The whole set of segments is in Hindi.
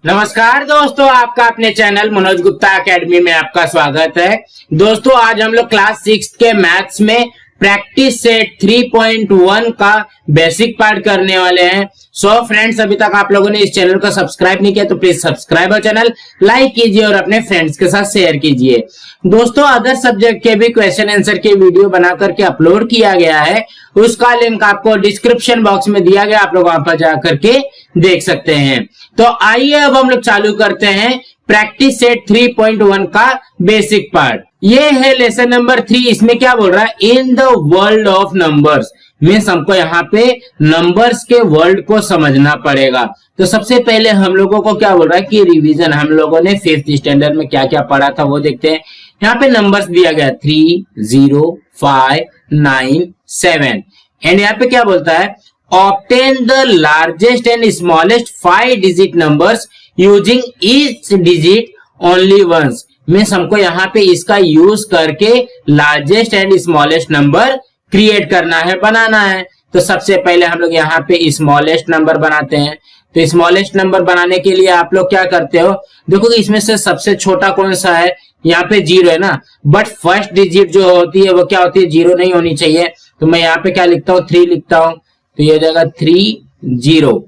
नमस्कार दोस्तों, आपका अपने चैनल मनोज गुप्ता एकेडमी में आपका स्वागत है। दोस्तों आज हम लोग क्लास 6 के मैथ्स में प्रैक्टिस सेट 3.1 का बेसिक पार्ट करने वाले हैं। सो फ्रेंड्स, अभी तक आप लोगों ने इस चैनल को सब्सक्राइब नहीं किया तो प्लीज सब्सक्राइब चैनल, लाइक कीजिए और अपने फ्रेंड्स के साथ शेयर कीजिए। दोस्तों अदर सब्जेक्ट के भी क्वेश्चन आंसर के वीडियो बना करके अपलोड किया गया है, उसका लिंक आपको डिस्क्रिप्शन बॉक्स में दिया गया, आप लोग वहां पर जाकर के देख सकते हैं। तो आइए अब हम लोग चालू करते हैं प्रैक्टिस सेट 3.1 का बेसिक पार्ट। ये है लेसन नंबर 3। इसमें क्या बोल रहा है, इन the world of numbers. Means हमको यहाँ पे नंबर्स के वर्ल्ड को समझना पड़ेगा। तो सबसे पहले हम लोगों को क्या बोल रहा है कि रिवीजन हम लोगों ने 5th स्टैंडर्ड में क्या क्या पढ़ा था वो देखते हैं। यहाँ पे नंबर्स दिया गया 3, 0, 5, 9, 7 एंड यहाँ पे क्या बोलता है, obtain the largest and smallest 5 digit numbers using each digit only once। Means हमको यहाँ पे इसका यूज करके largest and smallest number create करना है, बनाना है। तो सबसे पहले हम लोग यहाँ पे स्मॉलेस्ट नंबर बनाते हैं। तो स्मॉलेस्ट नंबर बनाने के लिए आप लोग क्या करते हो, देखो कि इसमें से सबसे छोटा कौन सा है, यहाँ पे 0 है ना, बट फर्स्ट डिजिट जो होती है वो क्या होती है, 0 नहीं होनी चाहिए। तो मैं यहाँ पे क्या लिखता हूँ, 3 लिखता हूँ। तो ये हो जाएगा 3, 0।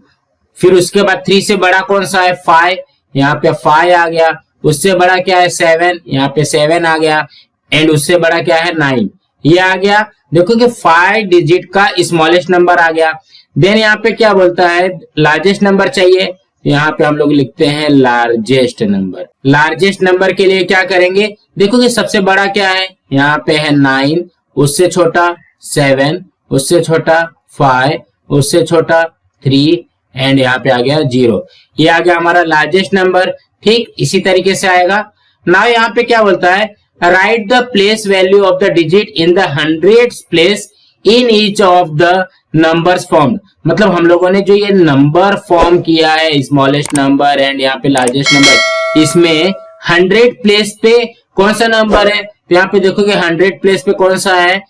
फिर उसके बाद 3 से बड़ा कौन सा है, 5, यहाँ पे 5 आ गया। उससे बड़ा क्या है, 7, यहाँ पे 7 आ गया। एंड उससे बड़ा क्या है, 9, ये आ गया। देखो कि 5 डिजिट का स्मॉलेस्ट नंबर आ गया। देन यहाँ पे क्या बोलता है, लार्जेस्ट नंबर चाहिए। यहाँ पे हम लोग लिखते हैं लार्जेस्ट नंबर। लार्जेस्ट नंबर के लिए क्या करेंगे, देखो कि सबसे बड़ा क्या है, यहाँ पे है 9, उससे छोटा 7, उससे छोटा 5, उससे छोटा 3 एंड यहाँ पे आ गया 0। ये आ गया हमारा लार्जेस्ट नंबर। ठीक इसी तरीके से आएगा। नाउ यहाँ पे क्या बोलता है, right the place value of the digit in the hundreds place in each of the numbers form. मतलब हम लोगों ने जो ये नंबर फॉर्म किया है, स्मॉलेस्ट नंबर एंड यहाँ पे लार्जेस्ट नंबर, इसमें 100 प्लेस पे कौन सा नंबर है। तो यहाँ पे देखोगे 100 प्लेस पे कौन सा है,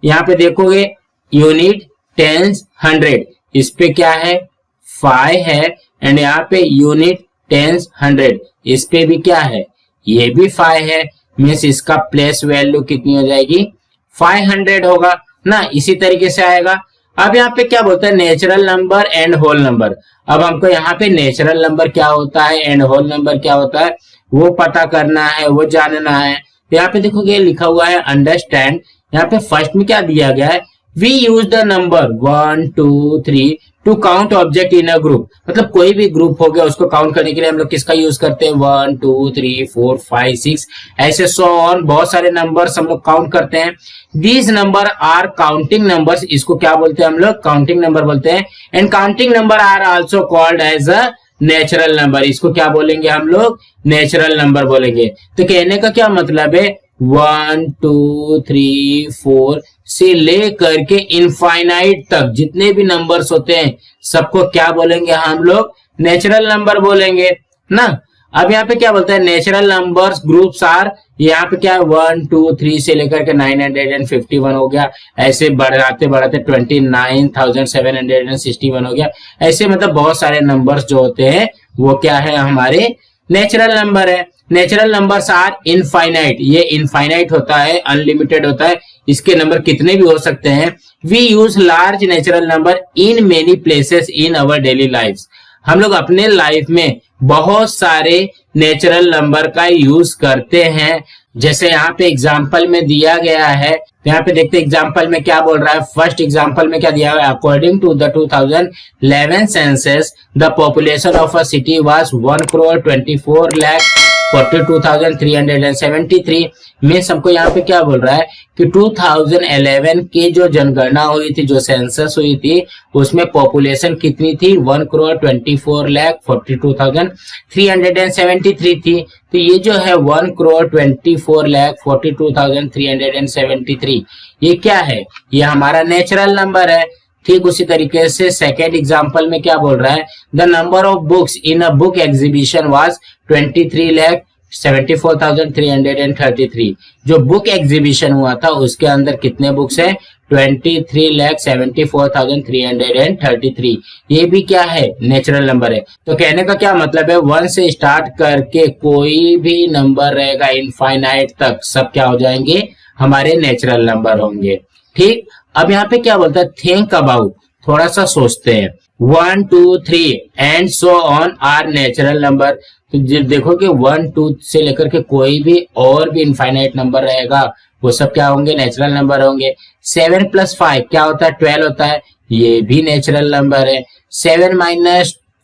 यहाँ पे देखोगे यूनिट, टेंस, 100। इस पे क्या है, 5 है। एंड यहाँ पे यूनिट, टेंस, 100, इस पे भी क्या है, ये भी 5 है। मीन्स इसका प्लेस वैल्यू कितनी हो जाएगी, 500 होगा ना। इसी तरीके से आएगा। अब यहाँ पे क्या बोलता है, natural number and whole number. अब हमको यहाँ पे नेचुरल नंबर क्या होता है एंड होल नंबर क्या होता है वो पता करना है, वो जानना है। तो यहाँ पे देखोगे लिखा हुआ है अंडरस्टैंड। यहाँ पे फर्स्ट में क्या दिया गया है, We use the number 1, 2, 3 to count object in a group। मतलब कोई भी ग्रुप हो गया उसको काउंट करने के लिए हम लोग किसका यूज करते हैं, 1, 2, 3, 4, 5, 6 ऐसे सो ऑन बहुत सारे नंबर्स हम लोग काउंट करते हैं। These number are counting numbers। इसको क्या बोलते हैं हम लोग, काउंटिंग नंबर बोलते हैं। And counting number are also called as a natural number. इसको क्या बोलेंगे हम लोग, नेचुरल नंबर बोलेंगे। तो कहने का क्या मतलब है, 1, 2, 3, 4 से लेकर के इनफाइनाइट तक जितने भी नंबर्स होते हैं सबको क्या बोलेंगे हम लोग, नेचुरल नंबर बोलेंगे ना। अब यहाँ पे क्या बोलता है, नेचुरल नंबर्स ग्रुप्स आर, यहाँ पे क्या है 1, 2, 3 से लेकर के 951 हो गया। ऐसे बढ़ाते बढ़ाते 29,761 हो गया। ऐसे मतलब बहुत सारे नंबर्स जो होते हैं वो क्या है, हमारे नेचुरल नंबर है। Natural numbers are infinite. ये इनफाइनाइट होता है, अनलिमिटेड होता है, इसके नंबर कितने भी हो सकते हैं। We use large natural number in many places in our daily life. हम लोग अपने लाइफ में बहुत सारे नेचुरल नंबर का यूज करते हैं। जैसे यहाँ पे एग्जाम्पल में दिया गया है, तो यहाँ पे देखते एग्जाम्पल में क्या बोल रहा है। फर्स्ट एग्जाम्पल में क्या दिया हुआ है, according to the 2011 census the population of a city was 1,24,42,373। Means हमको यहाँ पे क्या बोल रहा है कि 2011 की जो जनगणना हुई थी, जो सेंसस हुई थी, उसमें पॉपुलेशन कितनी थी, 1,24,42,373 थी। तो ये जो है 1,24,42,373 ये क्या है, ये हमारा नेचुरल नंबर है। ठीक उसी तरीके से सेकेंड एग्जाम्पल में क्या बोल रहा है, the number of books in a book exhibition was 23,74,333। जो बुक एग्जीबिशन हुआ था उसके अंदर कितने बुक्स है, 23,74,333। ये भी क्या है, नेचुरल नंबर है। तो कहने का क्या मतलब है, 1 से स्टार्ट करके कोई भी नंबर रहेगा इनफाइनाइट तक, सब क्या हो जाएंगे, हमारे नेचुरल नंबर होंगे। ठीक, अब यहाँ पे क्या बोलता है, थिंक अबाउट, थोड़ा सा सोचते हैं। 1, 2, 3 and so on are natural number. तो देखो कि 1, 2 से लेकर के कोई भी और भी इनफाइनाइट नंबर रहेगा, वो सब क्या होंगे, नेचुरल नंबर होंगे। 7 + 5 क्या होता है, 12 होता है, ये भी नेचुरल नंबर है। 7 -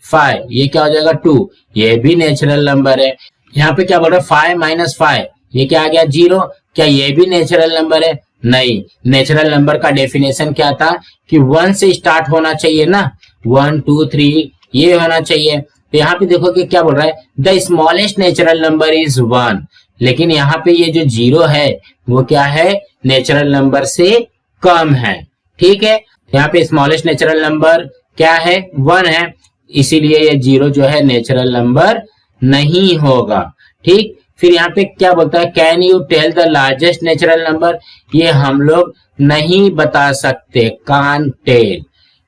5 ये क्या हो जाएगा, 2, ये भी नेचुरल नंबर है। यहाँ पे क्या बोल रहा है, 5 - 5 ये क्या आ गया, 0, क्या ये भी नेचुरल नंबर है, नहीं। नेचुरल नंबर का डेफिनेशन क्या था कि 1 से स्टार्ट होना चाहिए ना, 1, 2, 3 ये होना चाहिए। तो यहाँ पे देखो कि क्या बोल रहा है, the smallest natural number is 1, लेकिन यहाँ पे ये जो 0 है वो क्या है, नेचुरल नंबर से कम है। ठीक है, यहाँ पे स्मॉलेस्ट नेचुरल नंबर क्या है, 1 है, इसीलिए ये 0 जो है नेचुरल नंबर नहीं होगा। ठीक, फिर यहाँ पे क्या बोलता है, can you tell the largest natural number, ये हम लोग नहीं बता सकते, कान टेल।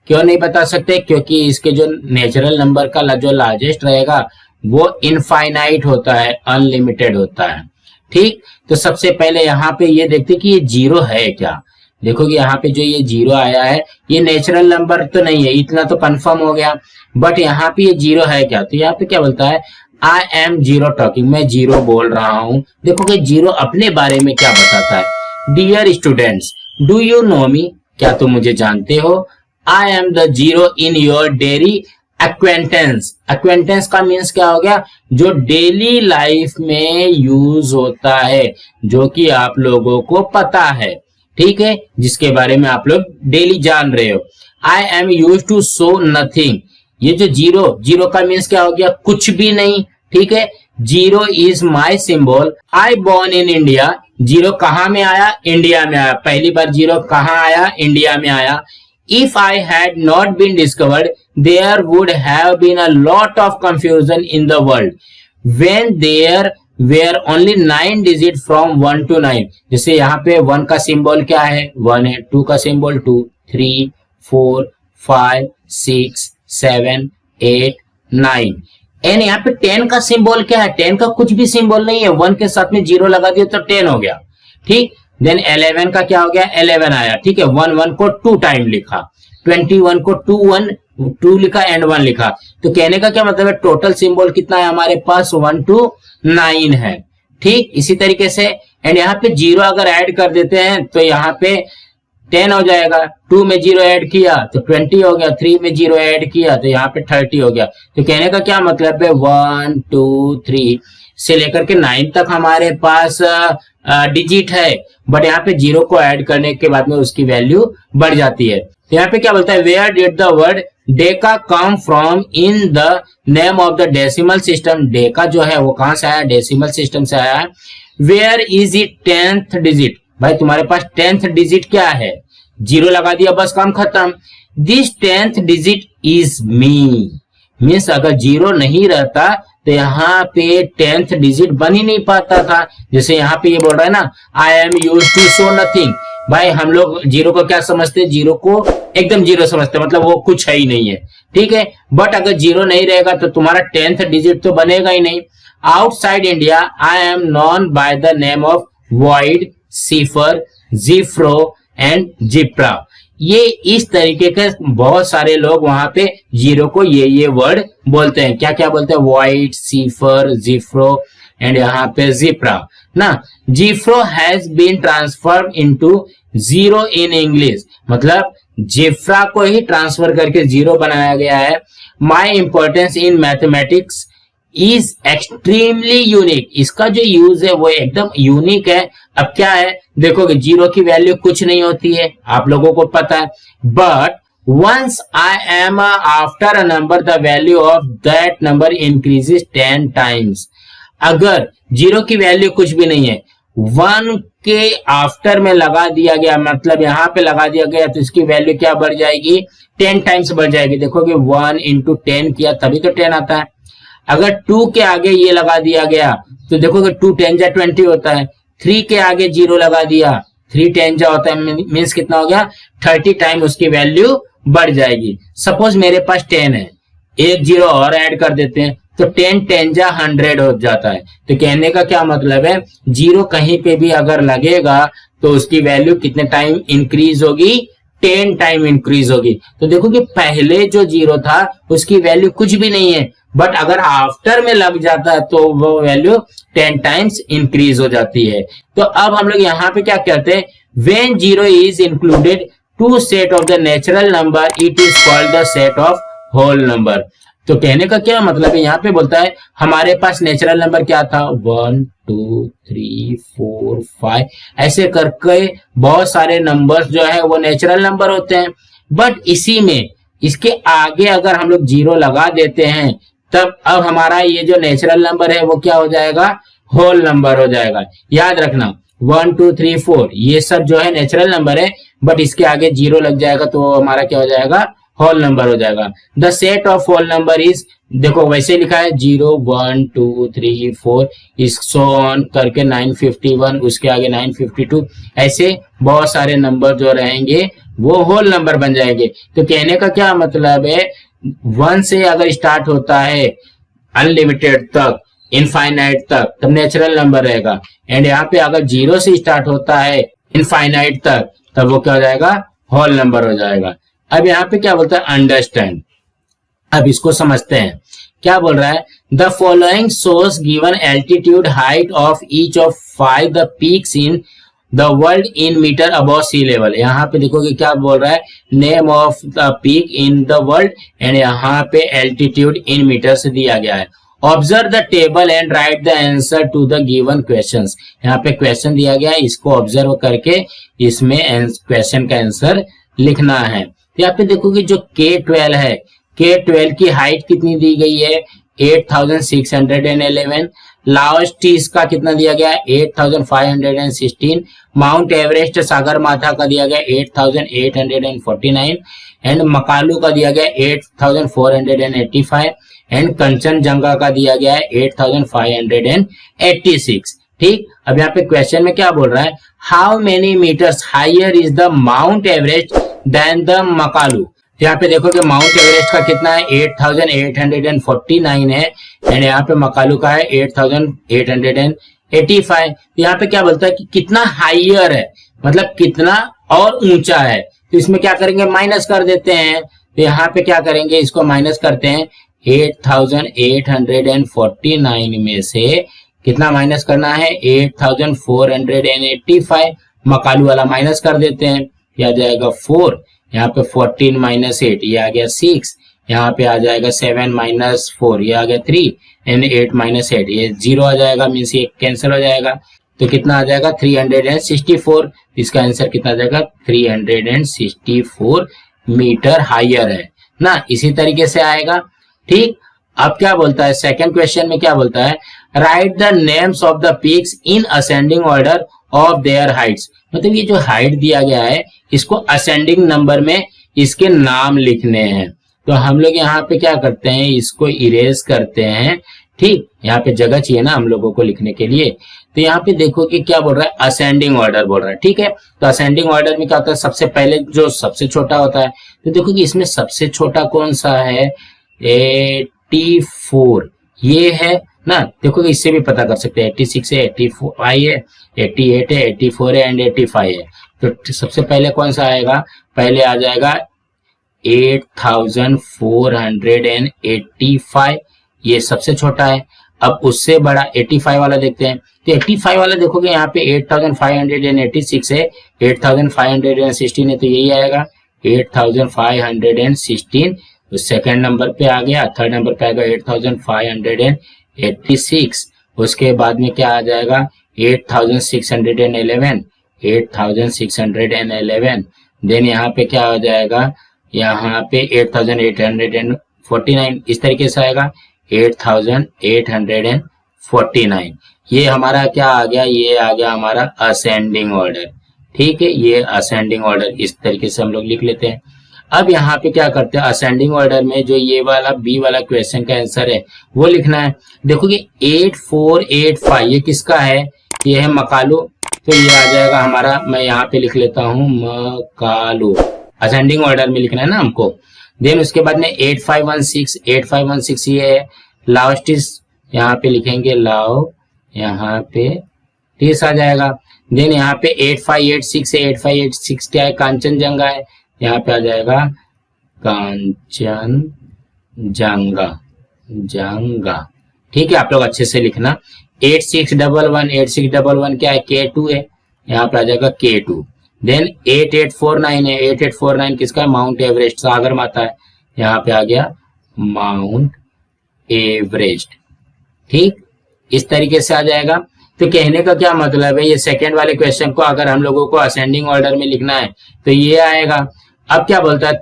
क्यों नहीं बता सकते, क्योंकि इसके जो नेचुरल नंबर का जो लार्जेस्ट रहेगा वो इनफाइनाइट होता है, अनलिमिटेड होता है। ठीक, तो सबसे पहले यहाँ पे ये देखते कि ये 0 है क्या। देखो कि यहाँ पे जो ये 0 आया है ये नेचुरल नंबर तो नहीं है, इतना तो कंफर्म हो गया, बट यहाँ पे ये 0 है क्या। तो यहाँ पे क्या बोलता है, आई एम 0 टॉकिंग, मैं 0 बोल रहा हूं। देखो कि 0 अपने बारे में क्या बताता है, dear students do you know me, क्या तुम मुझे जानते हो। I am the 0 in your daily acquaintance. Acquaintance का मीन्स क्या हो गया, जो डेली लाइफ में यूज होता है, जो कि आप लोगों को पता है, ठीक है, जिसके बारे में आप लोग डेली जान रहे हो। I am use to show nothing, ये जो 0 का मीन्स क्या हो गया, कुछ भी नहीं। ठीक है, 0 is my symbol, I born in India. 0 कहां में आया, इंडिया में आया, पहली बार 0 कहां आया, इंडिया में आया। If I had not been discovered there would have been a lot of confusion in the world when there were only 9 digit from 1 to 9। जैसे यहाँ पे 1 का सिंबल क्या है, 1 है, 2 का सिंबल 2, 3, 4, 5, 6, 7, 8, 9 एंड यहाँ पे 10 का सिंबल क्या है, 10 का कुछ भी सिंबल नहीं है, 1 के साथ में 0 लगा दिया तो 10 हो गया। ठीक, देन 11 का क्या हो गया, 11 आया। ठीक है, 1 को 2 टाइम लिखा, 21 को 2 लिखा एंड 1 लिखा। तो कहने का क्या मतलब है, टोटल सिंबल कितना है हमारे पास, 1 to 9 है। ठीक, इसी तरीके से एंड यहाँ पे 0 अगर ऐड कर देते हैं तो यहाँ पे 10 हो जाएगा, 2 में 0 ऐड किया तो 20 हो गया, 3 में 0 ऐड किया तो यहाँ पे 30 हो गया। तो कहने का क्या मतलब है, 1, 2, 3 से लेकर के 9 तक हमारे पास डिजिट है, बट यहाँ पे 0 को ऐड करने के बाद में उसकी वैल्यू बढ़ जाती है। तो यहाँ पे क्या बोलता है, where did the word deca come from in the name of the decimal system. Deca जो है वो कहां से आया, डेसिमल सिस्टम से आया है। Where is it 10th digit, भाई तुम्हारे पास 10th डिजिट क्या है, 0 लगा दिया, बस काम खत्म। This 10th digit is me, means अगर 0 नहीं रहता तो यहाँ पे 10th डिजिट बन ही नहीं पाता था। जैसे यहाँ पे ये बोल रहा है ना, I am use to show nothing, भाई हम लोग 0 को क्या समझते हैं, 0 को एकदम 0 समझते हैं, मतलब वो कुछ है ही नहीं है। ठीक है, बट अगर 0 नहीं रहेगा तो तुम्हारा 10th डिजिट तो बनेगा ही नहीं। Outside India I am known by the name of void, सिफर, जिफ्रो एंड जिप्रा। ये इस तरीके के बहुत सारे लोग वहां पे 0 को ये वर्ड बोलते हैं। क्या क्या बोलते हैं, वॉइड, सिफर, जिफ्रो एंड यहाँ पे जिप्रा ना। जिफ्रो has been transferred into 0 in English, मतलब जिफ्रा को ही ट्रांसफर करके 0 बनाया गया है। My importance in mathematics is extremely unique, इसका जो यूज है वो एकदम यूनिक है। अब क्या है, देखोगे 0 की वैल्यू कुछ नहीं होती है, आप लोगों को पता है, but once I am after a number the value of that number increases 10 times. अगर 0 की वैल्यू कुछ भी नहीं है, 1 के आफ्टर में लगा दिया गया, मतलब यहाँ पे लगा दिया गया, तो इसकी वैल्यू क्या बढ़ जाएगी, 10 टाइम्स बढ़ जाएगी। देखोगे 1 into 10 किया तभी तो 10 आता है। अगर 2 के आगे ये लगा दिया गया तो देखोगे 2 10 जा 20 होता है। 3 के आगे 0 लगा दिया, 3 10 जा होता है मीन्स कितना हो गया 30 टाइम उसकी वैल्यू बढ़ जाएगी। सपोज मेरे पास 10 है, एक जीरो और ऐड कर देते हैं तो 10 10 जा 100 हो जाता है। तो कहने का क्या मतलब है, जीरो कहीं पे भी अगर लगेगा तो उसकी वैल्यू कितने टाइम इंक्रीज होगी, 10 टाइम इंक्रीज होगी। तो देखो कि पहले जो जीरो था उसकी वैल्यू कुछ भी नहीं है, बट अगर आफ्टर में लग जाता है तो वो वैल्यू 10 टाइम्स इंक्रीज हो जाती है। तो अब हम लोग यहाँ पे क्या कहते हैं, when zero is included to set of the natural number it is called the set of whole number. तो कहने का क्या मतलब है, यहाँ पे बोलता है हमारे पास नेचुरल नंबर क्या था 1 2 3 4 5 ऐसे करके बहुत सारे नंबर्स जो है वो नेचुरल नंबर होते हैं। बट इसी में इसके आगे अगर हम लोग जीरो लगा देते हैं तब अब हमारा ये जो नेचुरल नंबर है वो क्या हो जाएगा, होल नंबर हो जाएगा। याद रखना 1 2 3 4 ये सब जो है नेचुरल नंबर है, बट इसके आगे जीरो लग जाएगा तो हमारा क्या हो जाएगा, होल नंबर हो जाएगा। The set of whole number is, देखो वैसे लिखा है 0 1 2 3 4 इस सो ऑन करके 951 उसके आगे 952 ऐसे बहुत सारे नंबर जो रहेंगे वो होल नंबर बन जाएंगे। तो कहने का क्या मतलब है, 1 से अगर स्टार्ट होता है अनलिमिटेड तक इनफाइनाइट तक तब नेचुरल नंबर रहेगा, एंड यहाँ पे अगर 0 से स्टार्ट होता है इनफाइनाइट तक तब वो क्या हो जाएगा, होल नंबर हो जाएगा। अब यहाँ पे क्या बोलता है, अंडरस्टैंड। अब इसको समझते हैं क्या बोल रहा है, the following source given altitude height of each of 5 the peaks in the world in metre above sea level. यहाँ पे देखो कि क्या बोल रहा है, name of the peak in the world and यहाँ पे एल्टीट्यूड इन मीटर से दिया गया है। Observe the table and write the answer to the given questions. यहाँ पे क्वेश्चन दिया गया है, इसको ऑब्जर्व करके इसमें क्वेश्चन का आंसर लिखना है। यहाँ पे देखो कि जो K12 है, K12 की हाइट कितनी दी गई है 8611। लास्ट इसका कितना दिया गया है 8516। माउंट एवरेस्ट सागर माथा का दिया गया 8849 एंड मकालू का दिया गया 8485 एंड कंचनजंगा का दिया गया है 8586। ठीक, अब यहाँ पे क्वेश्चन में क्या बोल रहा है, how many metres higher is the Mount Everest than the Makalu. यहाँ पे देखो कि माउंट एवरेस्ट का कितना है 8849 है एंड यहाँ पे मकालू का है 8885। यहाँ पे क्या बोलता है कि कितना हाइयर है, मतलब कितना और ऊंचा है। तो इसमें क्या करेंगे, माइनस कर देते हैं। तो यहाँ पे क्या करेंगे, इसको माइनस करते हैं 8849 में से कितना माइनस करना है 8485, मकालू वाला माइनस कर देते हैं, ये आ जाएगा 4, यहाँ पे 14 माइनस 8 ये आ गया 6, यहाँ पे आ जाएगा 7 माइनस 4 ये आ गया 3 एंड 8 माइनस 8 ये 0 आ जाएगा, मीन्स ये कैंसिल हो जाएगा। तो कितना आ जाएगा 364। इसका आंसर कितना आ जाएगा 364 मीटर हाइयर है ना, इसी तरीके से आएगा। ठीक, अब क्या बोलता है सेकंड क्वेश्चन में, क्या बोलता है, right the names of the peaks in ascending order of their Heights. मतलब ये जो हाइट दिया गया है इसको असेंडिंग नंबर में इसके नाम लिखने हैं। तो हम लोग यहाँ पे क्या करते हैं, इसको इरेज करते हैं। ठीक, यहाँ पे जगह चाहिए ना हम लोगों को लिखने के लिए। तो यहाँ पे देखो कि क्या बोल रहा है, असेंडिंग ऑर्डर बोल रहा है। ठीक है, तो असेंडिंग ऑर्डर में क्या होता है, सबसे पहले जो सबसे छोटा होता है। तो देखो कि इसमें सबसे छोटा कौन सा है 84 ये है ना। देखो कि इससे भी पता कर सकते हैं 86 है, 85 है, 88 है, 84 है एंड 85 है। तो सबसे पहले कौन सा आएगा, पहले आ जाएगा 8485, ये सबसे छोटा है। अब उससे बड़ा 85 वाला देखते हैं। तो 85 वाला देखोगे यहाँ पे 8586 है, 8516 है, तो यही आएगा 8516। तो सेकेंड नंबर पे आ गया, थर्ड नंबर पे आएगा 8586। उसके बाद में क्या आ जाएगा 8611, 8611। देन यहाँ पे क्या हो जाएगा, यहाँ पे 8849, इस तरीके से आएगा 8849। ये हमारा क्या आ गया, ये आ गया हमारा असेंडिंग ऑर्डर। ठीक है, ये असेंडिंग ऑर्डर इस तरीके से हम लोग लिख लेते हैं। अब यहाँ पे क्या करते हैं, असेंडिंग ऑर्डर में जो ये वाला बी वाला क्वेश्चन का आंसर है वो लिखना है। देखो कि 8485 ये किसका है, ये है मकालू तो ये आ जाएगा हमारा, मैं यहाँ पे लिख लेता हूँ मकालू, असेंडिंग ऑर्डर में लिखना है ना हमको। देन उसके बाद में 8516 ये है, लाउस्टिस यहाँ पे लिखेंगे लाओ, यहाँ पे टिस आ जाएगा। देन यहाँ पे 8586 है, 8586 क्या है, कांचनजंगा है, यहाँ पे आ जाएगा कांचनजंगा जंगा। ठीक है, आप लोग अच्छे से लिखना। 8611 क्या है, K2 है, यहाँ पे आ जाएगा K2। देन 8849 है, 8849 किसका है, माउंट एवरेस्ट, सागर माता है, यहाँ पे आ गया माउंट एवरेस्ट। ठीक, इस तरीके से आ जाएगा। तो कहने का क्या मतलब है, ये सेकंड वाले क्वेश्चन को अगर हम लोगों को असेंडिंग ऑर्डर में लिखना है तो ये आएगा। अब क्या बोलता है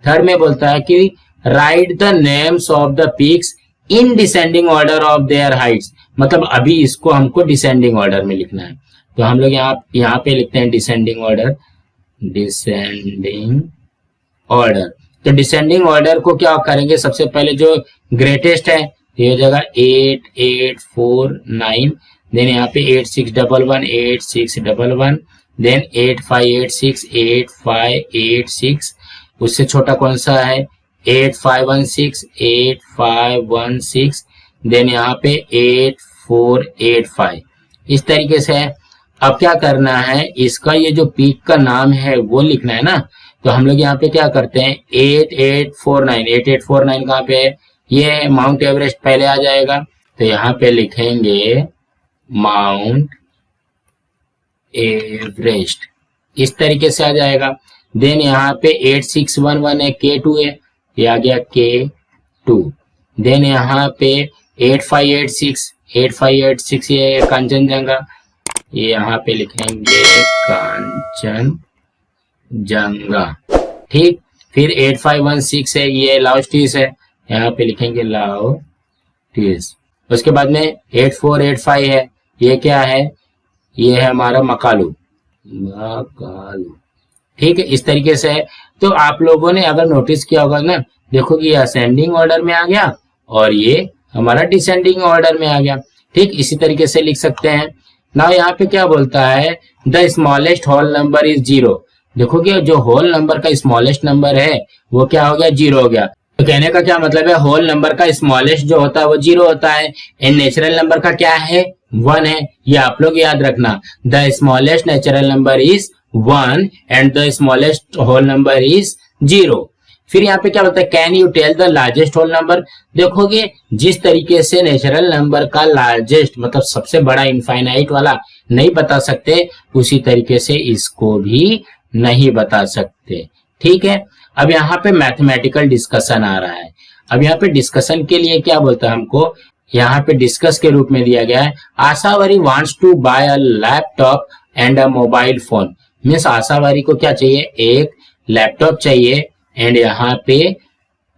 थर्ड में बोलता है कि right the names of the peaks in descending order of their Heights, मतलब अभी इसको हमको डिसेंडिंग ऑर्डर में लिखना है। तो हम लोग यहाँ पे लिखते हैं डिसेंडिंग ऑर्डर। तो डिसेंडिंग ऑर्डर को क्या करेंगे, सबसे पहले जो ग्रेटेस्ट है ये हो जाएगा 8849, देन यहाँ पे 8611, देन 8586, उससे छोटा कौन सा है 8516, देन यहाँ पे 8485, इस तरीके से है। अब क्या करना है, इसका ये जो पीक का नाम है वो लिखना है ना। तो हम लोग यहाँ पे क्या करते हैं 8849 कहाँ पे है, ये माउंट एवरेस्ट पहले आ जाएगा, तो यहाँ पे लिखेंगे माउंट एवरेस्ट, इस तरीके से आ जाएगा। देन यहाँ पे 8611 है, K2 है, ये आ गया K2। देन यहाँ पे 8586 ये कांचनजंगा, ये यहाँ पे लिखेंगे कांचनजंगा। ठीक, फिर 8516 है, ये लाओस्टिस है, यहाँ पे लिखेंगे लाओस्टिस। उसके बाद में 8485 है, ये क्या है, ये है हमारा मकालू। ठीक है, इस तरीके से है। तो आप लोगों ने अगर नोटिस किया होगा ना, देखो कि ये असेंडिंग ऑर्डर में आ गया और ये हमारा डिसेंडिंग ऑर्डर में आ गया। ठीक, इसी तरीके से लिख सकते हैं। ना यहाँ पे क्या बोलता है, the smallest whole number is 0। देखो कि जो होल नंबर का स्मॉलेस्ट नंबर है वो क्या हो गया, 0 हो गया। तो कहने का क्या मतलब है, होल नंबर का स्मॉलेस्ट जो होता है वो 0 होता है, एंड नेचुरल नंबर का क्या है, 1 है। ये आप लोग याद रखना, the smallest natural number is 1 and the smallest whole number is 0। फिर यहाँ पे क्या बोलता है, can you tell the largest whole number. देखोगे जिस तरीके से नेचुरल नंबर का लार्जेस्ट मतलब सबसे बड़ा इनफाइनाइट वाला नहीं बता सकते, उसी तरीके से इसको भी नहीं बता सकते। ठीक है, अब यहाँ पे मैथमेटिकल डिस्कशन आ रहा है। अब यहाँ पे डिस्कशन के लिए क्या बोलता है हमको, यहाँ पे डिस्कस के रूप में दिया गया है, Ashavari wants to buy a laptop and a mobile phone. Means Ashavari को क्या चाहिए, एक लैपटॉप चाहिए एंड यहाँ पे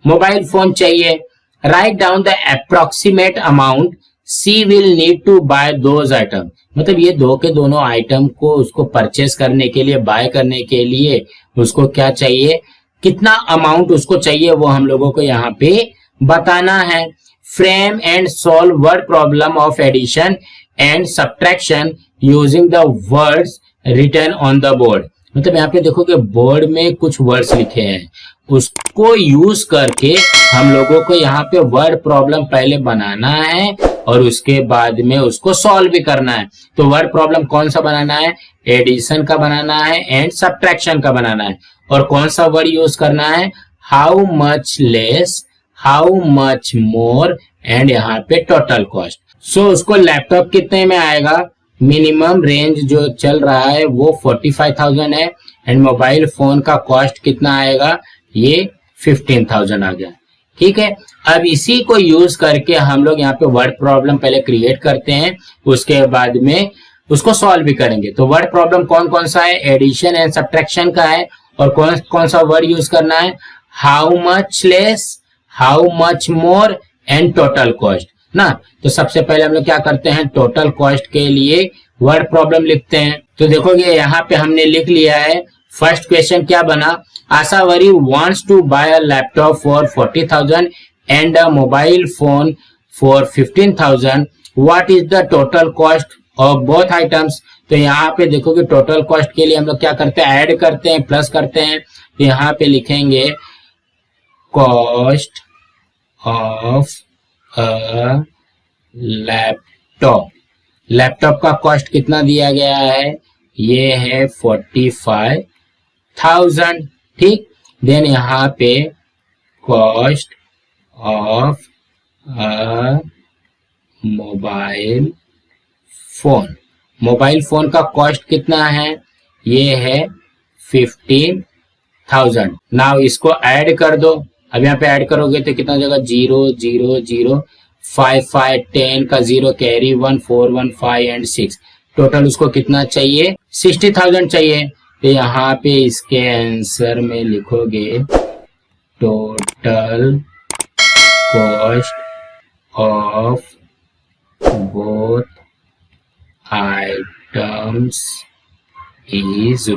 मोबाइल फोन चाहिए। Write down the approximate amount she will need to buy those item. मतलब ये दो के दोनों आइटम को उसको परचेस करने के लिए, बाय करने के लिए उसको क्या चाहिए, कितना अमाउंट उसको चाहिए, वो हम लोगों को यहाँ पे बताना है। Frame and solve word problem of addition and subtraction using the words written on the board. मतलब यहाँ पे देखो कि बोर्ड में कुछ वर्ड्स लिखे हैं, उसको यूज करके हम लोगों को यहाँ पे वर्ड प्रॉब्लम पहले बनाना है और उसके बाद में उसको सॉल्व भी करना है। तो वर्ड प्रॉब्लम कौन सा बनाना है, एडिशन का बनाना है एंड सब्ट्रैक्शन का बनाना है। और कौन सा वर्ड यूज करना है, how much less, how much more and यहाँ पे टोटल कॉस्ट। सो उसको लैपटॉप कितने में आएगा, मिनिमम रेंज जो चल रहा है वो 45,000 है एंड मोबाइल फोन का कॉस्ट कितना आएगा, ये 15,000 आ गया। ठीक है, अब इसी को यूज करके हम लोग यहाँ पे वर्ड प्रॉब्लम पहले क्रिएट करते हैं, उसके बाद में उसको सॉल्व भी करेंगे। तो वर्ड प्रॉब्लम कौन कौन सा है, एडिशन एंड सब्ट्रैक्शन का है। और कौन कौन सा वर्ड यूज करना है, how much less, how much more and total cost ना। तो सबसे पहले हम लोग क्या करते हैं, टोटल कॉस्ट के लिए वर्ड प्रॉब्लम लिखते हैं। तो देखोगे यहाँ पे हमने लिख लिया है। फर्स्ट क्वेश्चन क्या बना, Ashavari wants to buy a laptop for 40,000 and a mobile phone for 15,000. What is the total cost of both items. तो यहाँ पे देखोगे टोटल कॉस्ट के लिए हम लोग क्या करते हैं, ऐड करते हैं, प्लस करते हैं। तो यहाँ पे लिखेंगे cost of a laptop. Laptop का कॉस्ट कितना दिया गया है, ये है 45,000। ठीक, देन यहाँ पे cost of a mobile phone. Mobile phone का कॉस्ट कितना है, ये है 15,000। नाउ इसको ऐड कर दो। अब यहाँ पे ऐड करोगे तो कितना हो जाएगा, 0 0 0 5 5 10 का 0 कैरी 1 4 1 5 एंड 6। टोटल उसको कितना चाहिए, 60,000 चाहिए। तो यहाँ पे इसके आंसर में लिखोगे total cost of both items is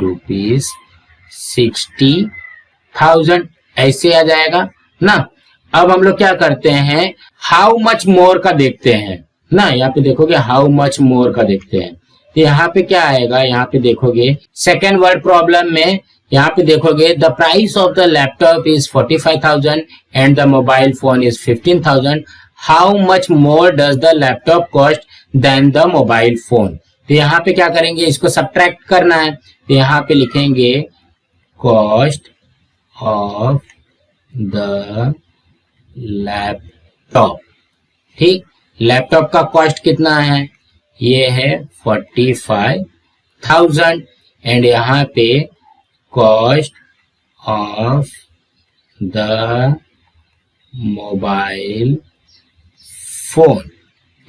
₹60,000। ऐसे आ जाएगा ना। अब हम लोग क्या करते हैं, हाउ मच मोर का देखते हैं ना। यहाँ पे देखोगे हाउ मच मोर का देखते हैं। तो यहाँ पे क्या आएगा, यहाँ पे देखोगे सेकेंड वर्ड प्रॉब्लम में यहाँ पे देखोगे the price of the laptop is 45,000 and the mobile phone is 15,000। How much more does the laptop cost than the mobile phone. तो यहाँ पे क्या करेंगे, इसको सब्ट्रैक्ट करना है। तो यहाँ पे लिखेंगे कॉस्ट ऑफ द लैपटॉप। ठीक, लैपटॉप का कॉस्ट कितना है, ये है 45,000 एंड यहाँ पे cost of the mobile phone.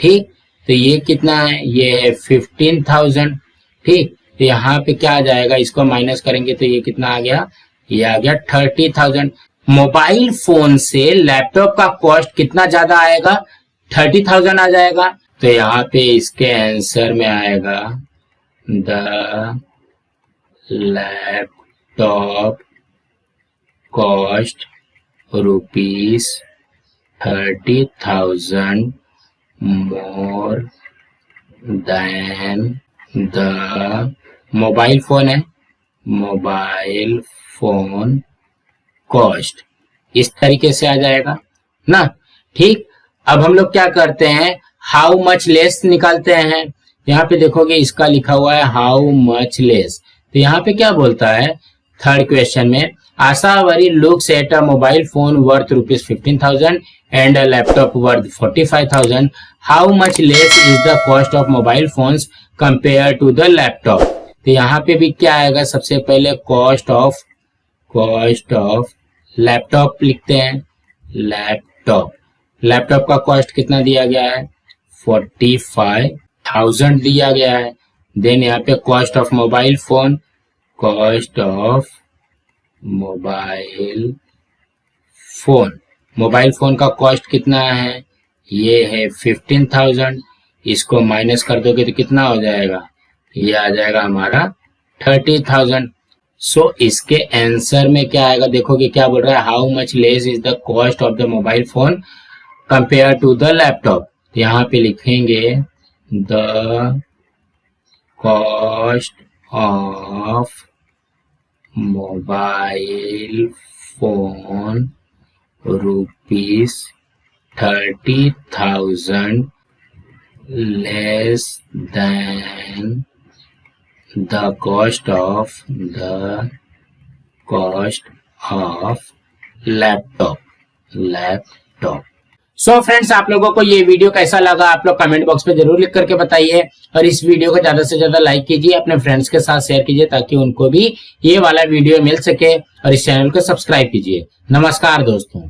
ठीक, तो ये कितना है, ये है 15,000। ठीक, तो यहाँ पे क्या आ जाएगा, इसको माइनस करेंगे तो ये कितना आ गया, ये आ गया 30,000। मोबाइल फोन से लैपटॉप का कॉस्ट कितना ज्यादा आएगा, 30,000 आ जाएगा। तो यहाँ पे इसके आंसर में आएगा the laptop cost ₹30,000 more than the mobile phone है, मोबाइल फोन कॉस्ट। इस तरीके से आ जाएगा ना। ठीक, अब हम लोग क्या करते हैं, हाउ मच लेस निकालते हैं। यहाँ पे देखोगे इसका लिखा हुआ है हाउ मच लेस। तो यहाँ पे क्या बोलता है, थर्ड क्वेश्चन में Ashavari looks at a mobile phone worth ₹15,000 and a laptop worth 45,000। How much less is the cost of mobile phones compare to the laptop. तो यहाँ पे भी क्या आएगा, सबसे पहले कॉस्ट ऑफ लैपटॉप लिखते हैं। लैपटॉप का कॉस्ट कितना दिया गया है, 45,000 दिया गया है। देन यहाँ पे cost of mobile phone, cost of mobile phone का कॉस्ट कितना है, ये है 15,000। इसको माइनस कर दोगे तो कितना हो जाएगा, ये आ जाएगा हमारा 30,000। सो इसके आंसर में क्या आएगा, देखोगे क्या बोल रहा है, how much less is the cost of the mobile phone compare to the laptop. यहाँ पे लिखेंगे the cost of mobile phone ₹30,000 less than the cost of laptop. So friends, आप लोगों को ये वीडियो कैसा लगा, आप लोग कमेंट बॉक्स में जरूर लिख करके बताइए। और इस वीडियो को ज्यादा से ज्यादा लाइक कीजिए, अपने फ्रेंड्स के साथ शेयर कीजिए ताकि उनको भी ये वाला वीडियो मिल सके। और इस चैनल को सब्सक्राइब कीजिए। नमस्कार दोस्तों।